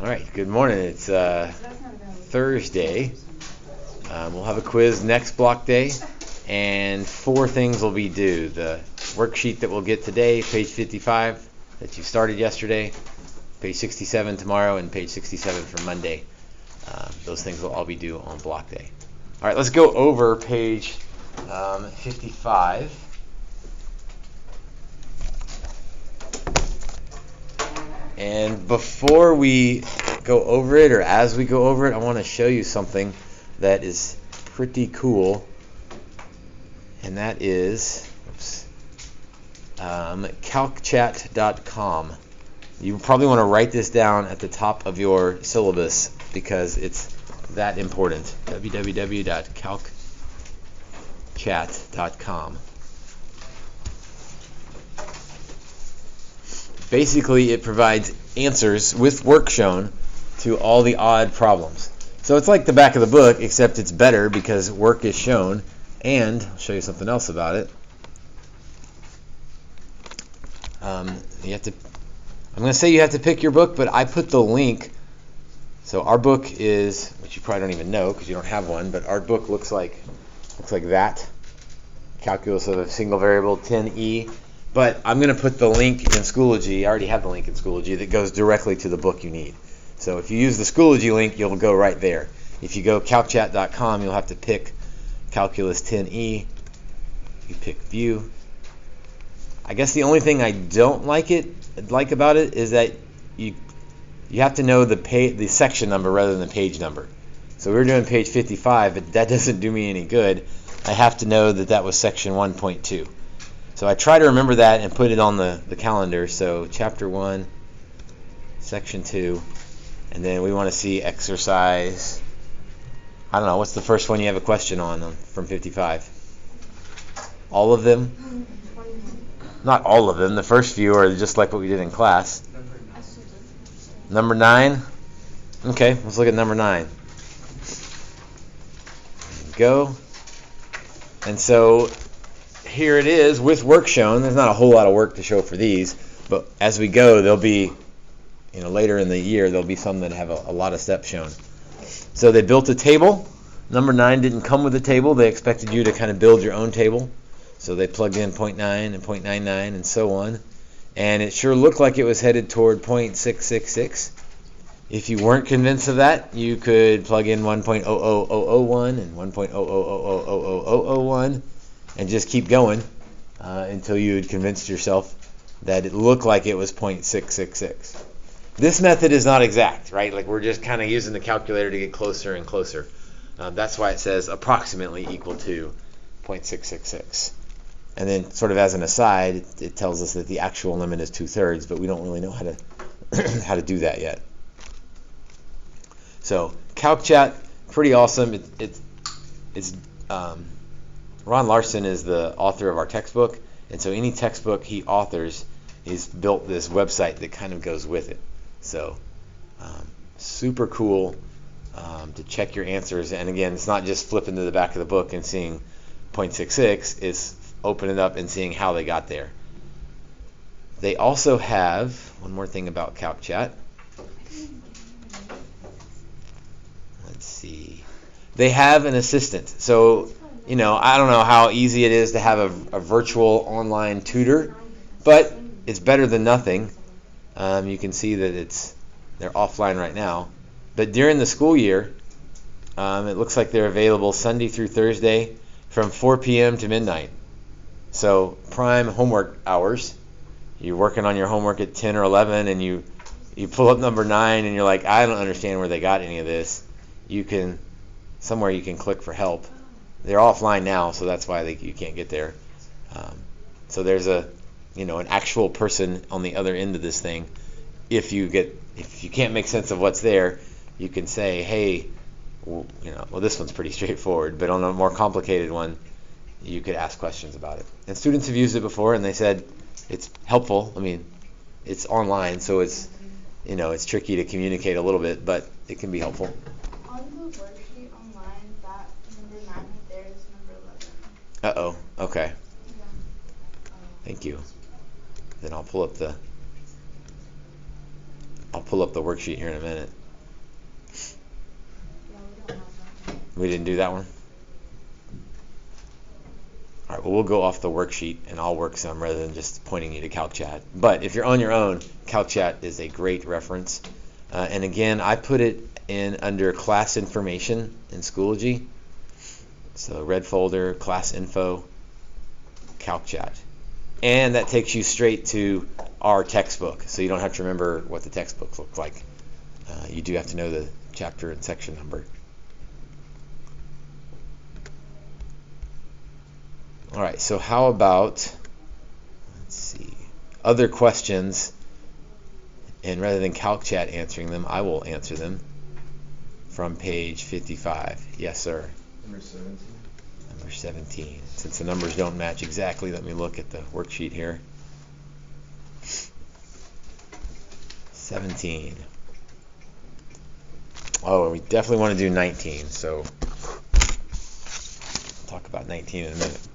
All right, good morning. It's Thursday. We'll have a quiz next block day, and 4 things will be due. The worksheet that we'll get today, page 55, that you started yesterday, page 67 tomorrow, and page 67 for Monday. Those things will all be due on block day. All right, let's go over page 55. And before we go over it, or as we go over it, I want to show you something that is pretty cool. And that is calcchat.com. You probably want to write this down at the top of your syllabus because it's that important. www.calcchat.com. Basically, it provides answers with work shown to all the odd problems. So it's like the back of the book, except it's better because work is shown. And I'll show you something else about it. I'm going to say you have to pick your book, but I put the link. So our book is, which you probably don't even know because you don't have one, but our book looks like that. Calculus of a single variable, 10E. But I'm going to put the link in Schoology. I already have the link in Schoology that goes directly to the book you need. So if you use the Schoology link, you'll go right there. If you go calcchat.com, you'll have to pick Calculus 10E. You pick View. I guess the only thing I don't like about it is that you have to know the section number rather than the page number. So we were doing page 55, but that doesn't do me any good. I have to know that was section 1.2. So I try to remember that and put it on the calendar. So chapter 1, section 2, and then we want to see exercise. I don't know, what's the first one you have a question on from 55? All of them? Not all of them. The first few are just like what we did in class. Number 9? Okay, let's look at number 9. Go. And so here it is with work shown. There's not a whole lot of work to show for these, but as we go, there'll be, later in the year, there'll be some that have a lot of steps shown. So they built a table. Number 9 didn't come with a table. They expected you to kind of build your own table. So they plugged in 0.9 and 0.99 and so on. And it sure looked like it was headed toward 0.666. If you weren't convinced of that, you could plug in 1.00001 and 1.0000001 and just keep going until you had convinced yourself that it looked like it was 0.666. This method is not exact, right? Like we're just kind of using the calculator to get closer and closer. That's why it says approximately equal to 0.666. And then sort of as an aside, it tells us that the actual limit is 2/3, but we don't really know how to how to do that yet. So CalcChat, pretty awesome. It's Ron Larson is the author of our textbook, and so any textbook he authors, he's built this website that kind of goes with it. So super cool to check your answers. And again, it's not just flipping to the back of the book and seeing 0.66, it's opening up and seeing how they got there. They also have, one more thing about CalcChat. Let's see. They have an assistant. So I don't know how easy it is to have a virtual online tutor, but it's better than nothing. You can see that they're offline right now. But during the school year, it looks like they're available Sunday through Thursday from 4 p.m. to midnight. So prime homework hours. You're working on your homework at 10 or 11, and you pull up number 9, and you're like, I don't understand where they got any of this. You can click for help. They're offline now, so that's why you can't get there. So there's an actual person on the other end of this thing. If you can't make sense of what's there, you can say, hey, this one's pretty straightforward, but on a more complicated one, you could ask questions about it. And students have used it before, and they said it's helpful. I mean, it's online, so it's tricky to communicate a little bit, but it can be helpful. On the worksheet online, that number 9 right there is number 11. Uh-oh. Okay. Yeah. Thank you. Then I'll pull up the I'll pull up the worksheet here in a minute. We didn't do that one? All right, well, we'll go off the worksheet, and I'll work some rather than just pointing you to CalcChat. But if you're on your own, CalcChat is a great reference. And again, I put it in under class information in Schoology. So red folder, class info, CalcChat. And that takes you straight to our textbook, so you don't have to remember what the textbook looks like. You do have to know the chapter and section number. All right, so how about, let's see, other questions, and rather than CalcChat answering them, I will answer them from page 55. Yes, sir. Number 17. Number 17. Since the numbers don't match exactly, let me look at the worksheet here. 17. Oh, we definitely want to do 19, so I'll talk about 19 in a minute.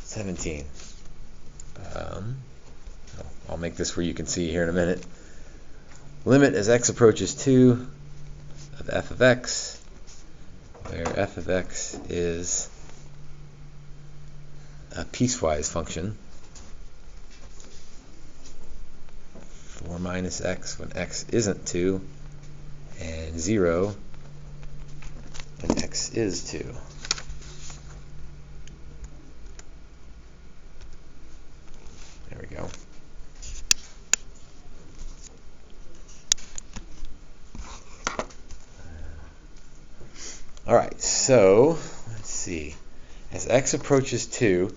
17. I'll make this where you can see here in a minute. Limit as x approaches 2 of f of x, where f of x is a piecewise function. 4 minus x when x isn't 2, and 0 when x is 2. There we go. All right, so let's see. As x approaches 2,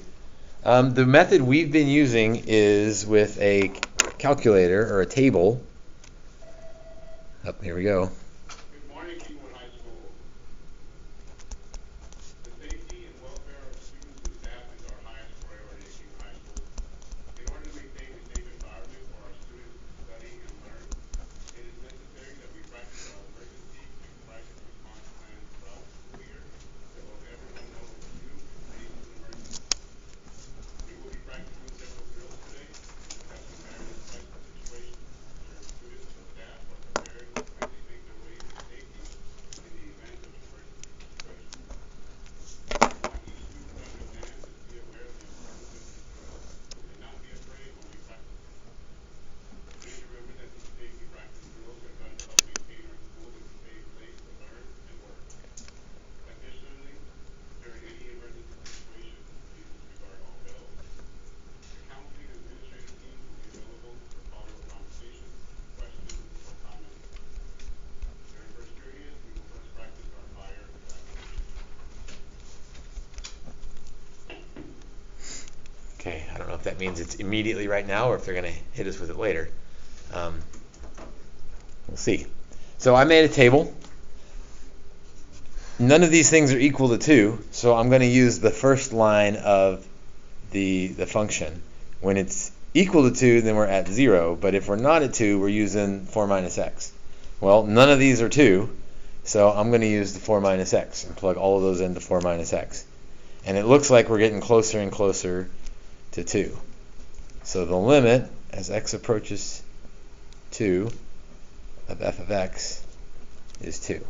the method we've been using is with a calculator or a table. Here we go. Good morning, Kingwood High School. The safety and welfare of students and staff is our highest priority at Kingwood High School. In order to maintain a safe environment for our students to study and learn, it is necessary that we practice our emergency and crisis response plans throughout the school year so that everyone knows what to do in case of an emergency. We will be practicing several drills today discussing various crisis situations, ensuring students and staff are prepared when they make their way to safety in the event of an emergency situation. I want each student to understand and be aware of the importance of these drills and not be afraid when we practice them. Please remember that these safety practice drills are done to help maintain our school as a safe place to learn and work. Additionally, during any emergency situation, please disregard all bells. The counseling and administrative team will be available for follow-up conversations, questions, or comments. During first period, we will first practice our fire evacuation. Okay, I don't know if that means it's immediately right now or if they're going to hit us with it later. We'll see. So I made a table. None of these things are equal to 2, so I'm going to use the first line of the function. When it's equal to 2, then we're at 0, but if we're not at 2, we're using 4 minus x. Well, none of these are 2, so I'm going to use the 4 minus x and plug all of those into 4 minus x. And it looks like we're getting closer and closer to 2. So the limit as x approaches 2 of f of x is 2.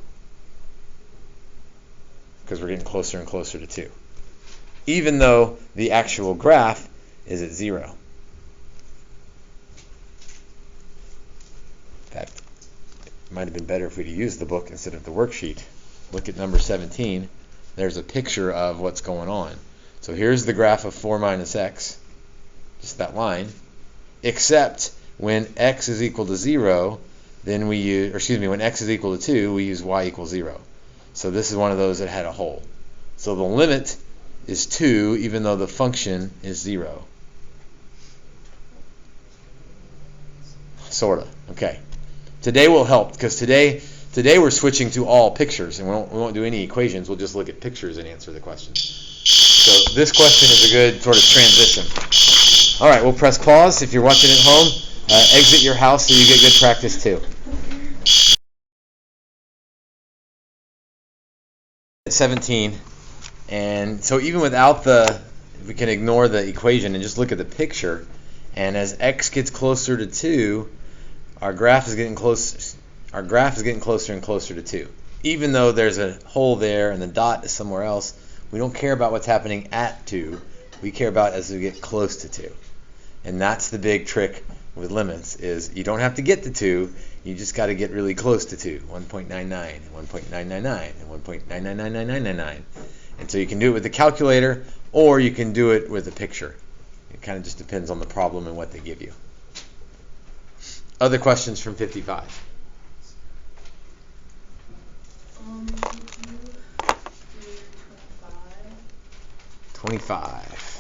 Because we're getting closer and closer to 2. Even though the actual graph is at 0. In fact, it might have been better if we'd used the book instead of the worksheet. Look at number 17. There's a picture of what's going on. So here's the graph of 4 minus x, just that line, except when x is equal to 0, then we use, or excuse me, when x is equal to 2, we use y equals 0. So this is one of those that had a hole. So the limit is 2, even though the function is 0. Sorta. Okay. Today will help, because today we're switching to all pictures, and we won't do any equations. We'll just look at pictures and answer the questions. So this question is a good sort of transition. All right, we'll press pause. If you're watching at home, exit your house so you get good practice too. 17, and so even without we can ignore the equation and just look at the picture, And as x gets closer to 2, our graph is getting closer and closer to 2. Even though there's a hole there and the dot is somewhere else, we don't care about what's happening at 2. We care about as we get close to 2. And that's the big trick with limits, is you don't have to get to 2, you just got to get really close to 2. 1.99, 1.999, and 1.9999999. And so you can do it with the calculator, or you can do it with a picture. It kind of just depends on the problem and what they give you. Other questions from 55? Could you do 25.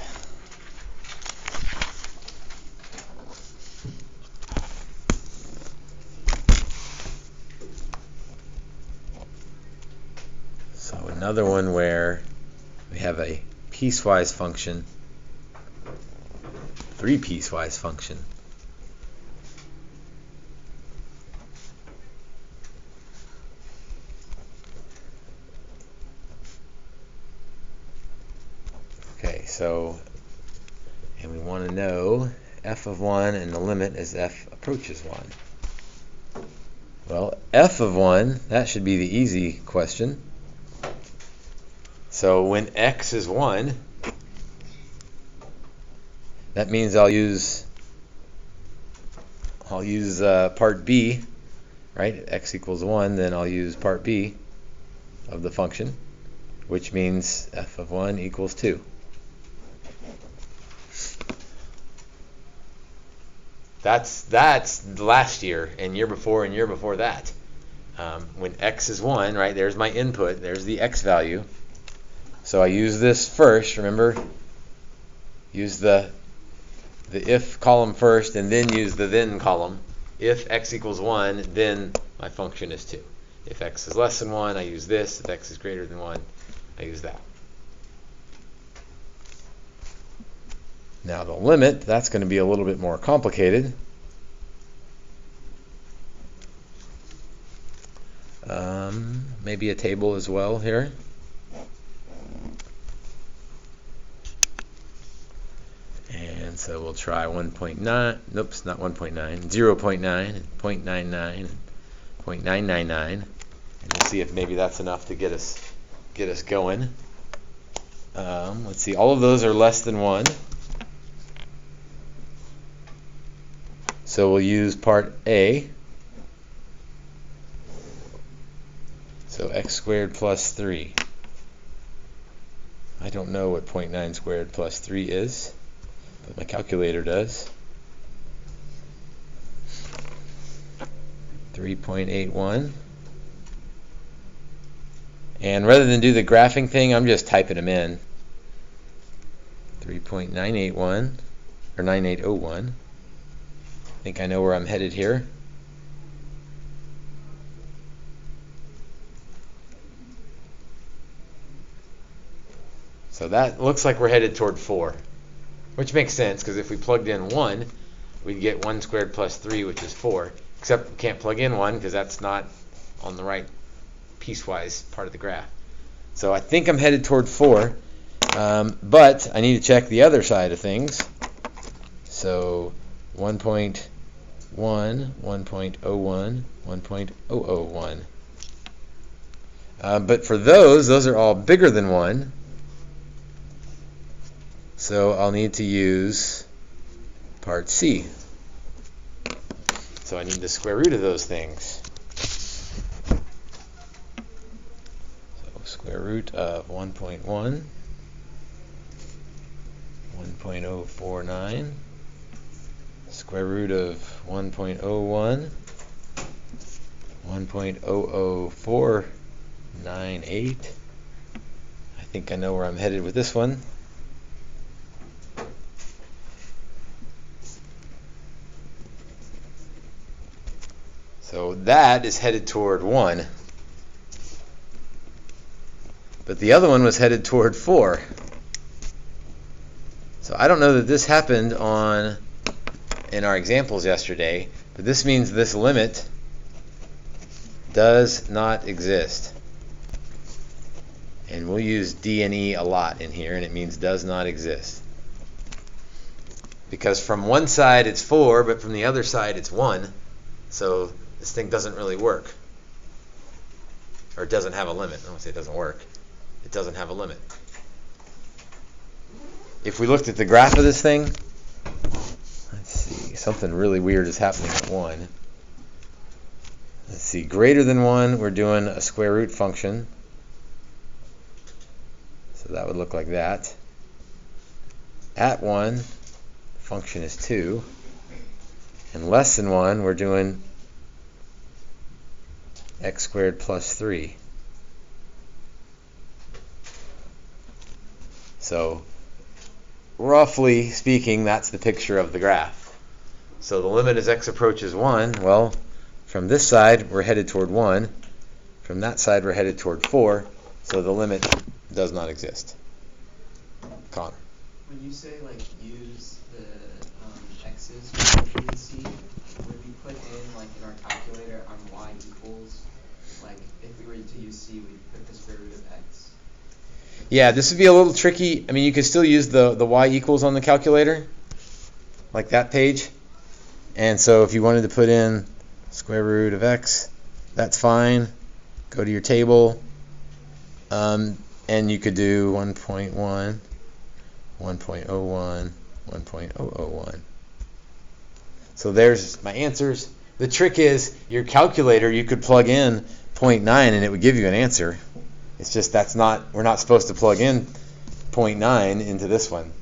So another one where we have a piecewise function, 3 piecewise function. Okay, so, and we want to know f of 1 and the limit as f approaches 1. Well, f of 1, that should be the easy question. So when x is 1, that means I'll use part b, right? X equals 1, then I'll use part b of the function, which means f of 1 equals 2. That's last year and year before and year before that. When x is 1, right, there's my input, there's the x value. So I use this first, remember? Use the if column first and then use the then column. If x equals 1, then my function is 2. If x is less than 1, I use this. If x is greater than 1, I use that. Now the limit, that's going to be a little bit more complicated. Maybe a table as well here. And so we'll try 1.9, oops, not 1.9, 0.9, 0.99, 0.999, and we'll see if maybe that's enough to get us going. Let's see, all of those are less than 1. So we'll use part A. So x squared plus 3. I don't know what 0.9 squared plus 3 is, but my calculator does. 3.81. And rather than do the graphing thing, I'm just typing them in. 3.981 or 9801. I think I know where I'm headed here. So that looks like we're headed toward 4, which makes sense because if we plugged in 1, we'd get 1 squared plus 3, which is 4. Except we can't plug in 1 because that's not on the right piecewise part of the graph. So I think I'm headed toward 4, but I need to check the other side of things. So 1.1, 1.01, 1.001. But for those are all bigger than 1. So I'll need to use part C. So I need the square root of those things. So square root of 1.1, 1.049, square root of 1.01, 1.00498. I think I know where I'm headed with this one. So that is headed toward 1. But the other one was headed toward 4. So I don't know that this happened in our examples yesterday, but this means this limit does not exist. And we'll use D and E a lot in here, and it means does not exist. because from one side it's 4, but from the other side it's 1. So this thing doesn't really work. Or it doesn't have a limit. I don't want to say it doesn't work. It doesn't have a limit. If we looked at the graph of this thing, let's see, something really weird is happening at 1. Let's see, greater than 1, we're doing a square root function. So that would look like that. At 1, function is 2. And less than 1, we're doing x squared plus 3. So, roughly speaking, that's the picture of the graph. So the limit as x approaches 1, well, from this side we're headed toward 1. From that side we're headed toward 4. So the limit does not exist. Connor. When you say like use the x's for B and C, would we put in like in our calculator on y equals, like if we were to use C, we'd put the square root of x? Yeah, this would be a little tricky. I mean, you could still use the y equals on the calculator, like that page. And so if you wanted to put in square root of x, that's fine. Go to your table, and you could do 1.1, 1.01, 1.001. So there's my answers. The trick is your calculator, you could plug in 0.9 and it would give you an answer. It's just we're not supposed to plug in 0.9 into this one.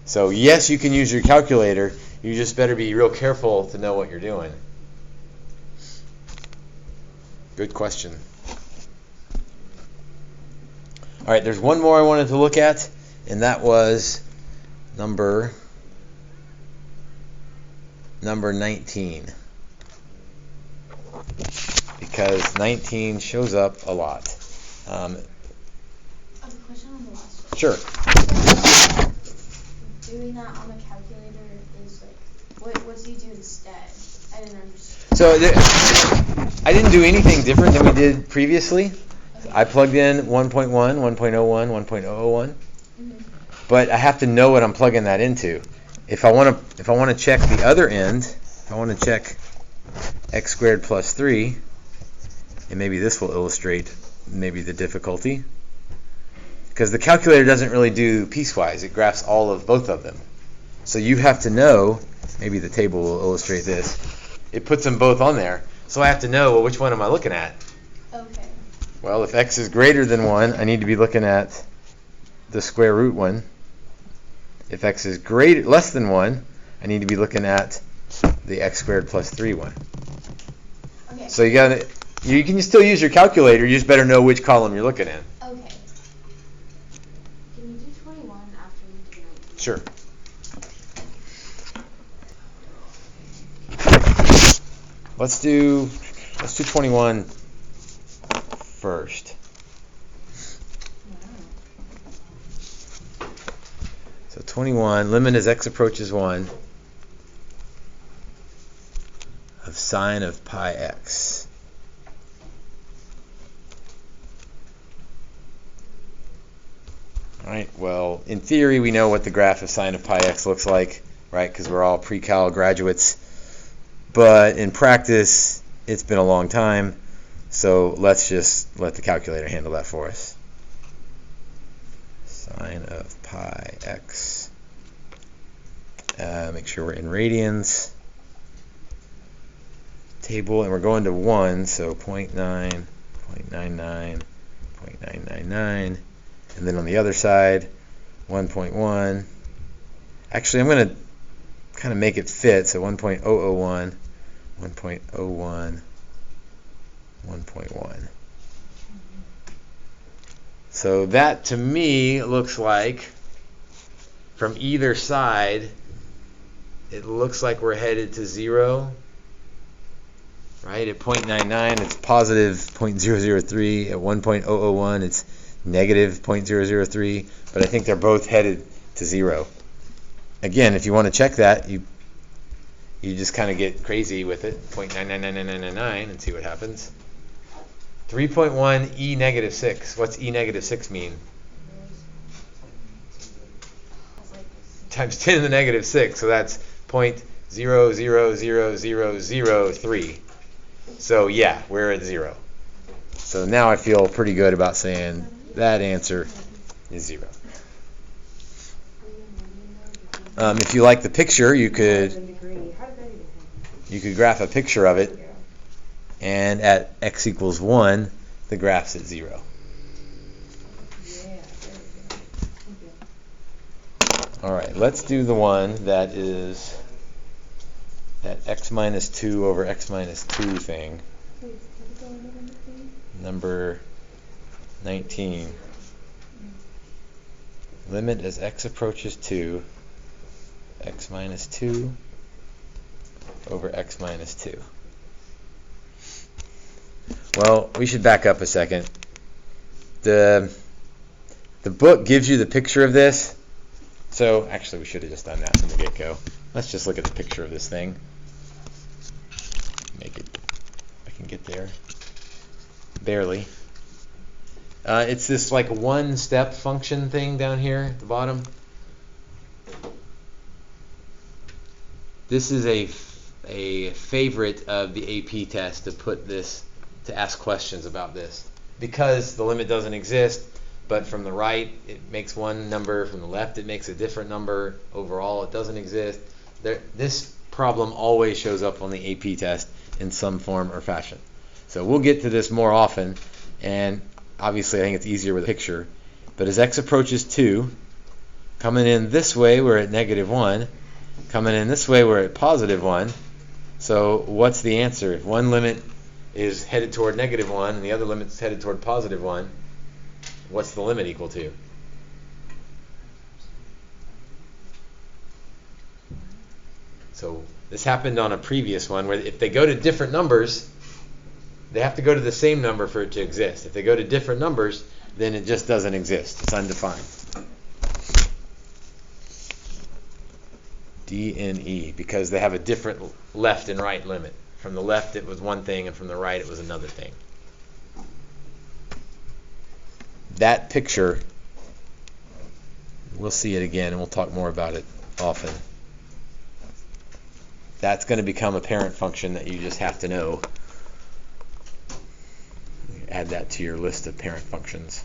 So yes, you can use your calculator. You just better be real careful to know what you're doing. Good question. All right, there's one more I wanted to look at, and that was number 19. Because 19 shows up a lot. A question on the last one. Sure. Doing that on the calculator is like, what do you do instead? I didn't understand. So I didn't do anything different than we did previously. Okay. I plugged in 1.1, 1.01, 1.001, Mm-hmm. but I have to know what I'm plugging that into. If I want to check the other end, if I want to check x squared plus 3, and maybe this will illustrate maybe the difficulty, because the calculator doesn't really do piecewise. It graphs both of them. So you have to know, maybe the table will illustrate this, it puts them both on there. So I have to know, well, which one am I looking at? Okay. Well, if x is greater than 1, I need to be looking at the square root one. If x is less than 1, I need to be looking at the x squared plus 3 one. Okay. So you can still use your calculator, you just better know which column you're looking at. Okay. Can you do 21 after you do 19? Sure. Let's do 21 first. So 21, limit as x approaches 1 of sine of pi x. All right, well, in theory, we know what the graph of sine of pi x looks like, right, because we're all pre-cal graduates. But in practice, it's been a long time, so let's just let the calculator handle that for us. Sine of pi x. Make sure we're in radians. Table, and we're going to 1, so 0.9, 0.99, 0.999. And then on the other side, 1.1. Actually, I'm going to kind of make it fit, so 1.001, 1.01, 1.1. So that to me looks like, from either side, it looks like we're headed to 0. Right, at 0.99 it's positive 0.003, at 1.001 it's negative 0.003, but I think they're both headed to 0. Again, if you want to check that, you just kind of get crazy with it, 0.999999, and see what happens. 3.1 e negative 6. What's e negative 6 mean? times 10 to the negative 6, so that's 0.000003. So yeah, we're at 0. So now I feel pretty good about saying that answer is 0. If you like the picture, you could graph a picture of it, and at x equals 1, the graph's at 0. All right, let's do the one that is that x minus 2 over x minus 2 thing. Number 19. Limit as x approaches 2, x minus 2 over x minus 2. Well, we should back up a second. The book gives you the picture of this. So actually we should have just done that from the get-go. Let's just look at the picture of this thing. Make it, I can get there. Barely. It's this like one-step function thing down here at the bottom. This is a favorite of the AP test to put this, to ask questions about this. Because the limit doesn't exist, but from the right it makes one number, from the left it makes a different number, overall it doesn't exist. This problem always shows up on the AP test in some form or fashion. So we'll get to this more often, and obviously I think it's easier with a picture. But as x approaches 2, coming in this way we're at negative 1, coming in this way we're at positive 1. So what's the answer? If one limit is headed toward negative 1 and the other limit is headed toward positive 1, what's the limit equal to? So this happened on a previous one where if they go to different numbers, they have to go to the same number for it to exist. If they go to different numbers, then it just doesn't exist. It's undefined. D and E, because they have a different left and right limit. From the left it was one thing, and from the right it was another thing. That picture, we'll see it again, and we'll talk more about it often. That's going to become a parent function that you just have to know. Add that to your list of parent functions.